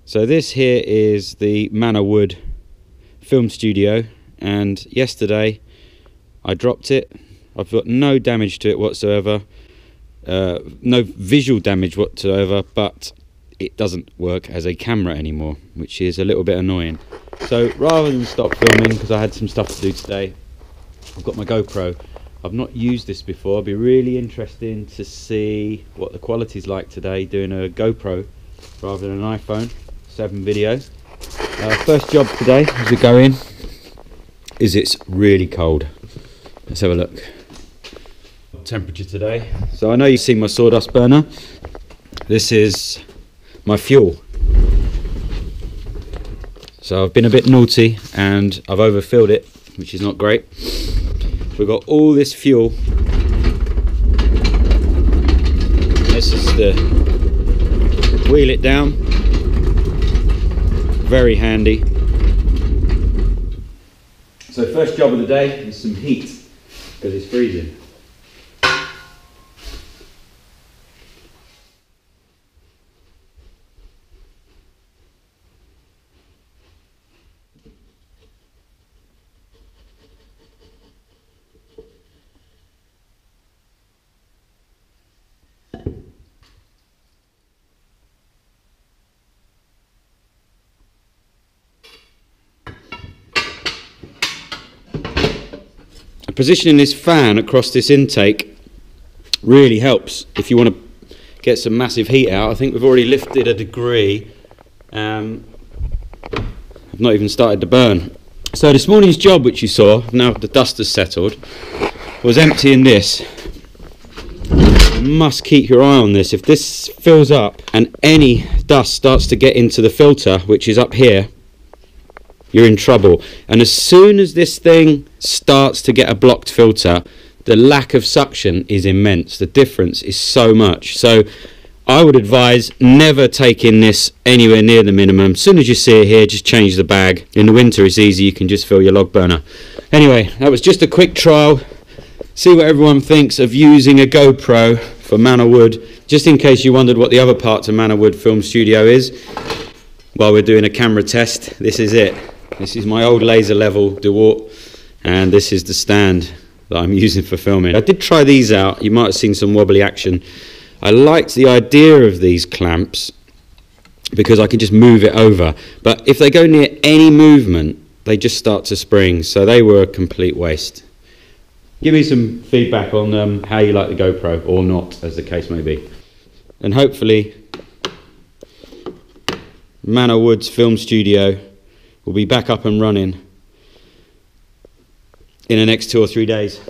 So this here is the Manor Wood film studio, and yesterday I dropped it. I've got no damage to it whatsoever, no visual damage whatsoever, but it doesn't work as a camera anymore, which is a little bit annoying. So rather than stop filming, because I had some stuff to do today, I've got my GoPro. I've not used this before. It'll be really interesting to see what the quality's like today doing a GoPro rather than an iPhone 7 video. First job today as we go in is it's really cold. Let's have a look. Temperature today. So I know you've seen my sawdust burner. This is my fuel. So I've been a bit naughty and I've overfilled it, which is not great. We've got all this fuel. This is the wheel it down. Very handy. So first job of the day is some heat, because it's freezing. Positioning this fan across this intake really helps if you want to get some massive heat out. I think we've already lifted a degree. I've not even started to burn. So this morning's job, which you saw, now the dust has settled, was emptying this. You must keep your eye on this. If this fills up and any dust starts to get into the filter, which is up here, you're in trouble. And as soon as this thing starts to get a blocked filter, the lack of suction is immense. The difference is so much. So I would advise never taking this anywhere near the minimum. As soon as you see it here, just change the bag. In the winter it's easy, you can just fill your log burner. Anyway, that was just a quick trial. See what everyone thinks of using a GoPro for Manor Wood. Just in case you wondered what the other part to Manor Wood Film Studio is, while we're doing a camera test, this is it. This is my old laser level DeWalt, and this is the stand that I'm using for filming. I did try these out. You might have seen some wobbly action. I liked the idea of these clamps because I can just move it over, but if they go near any movement, they just start to spring, so they were a complete waste. Give me some feedback on how you like the GoPro, or not, as the case may be. And hopefully Manor Wood's film studio will be back up and running in the next 2 or 3 days.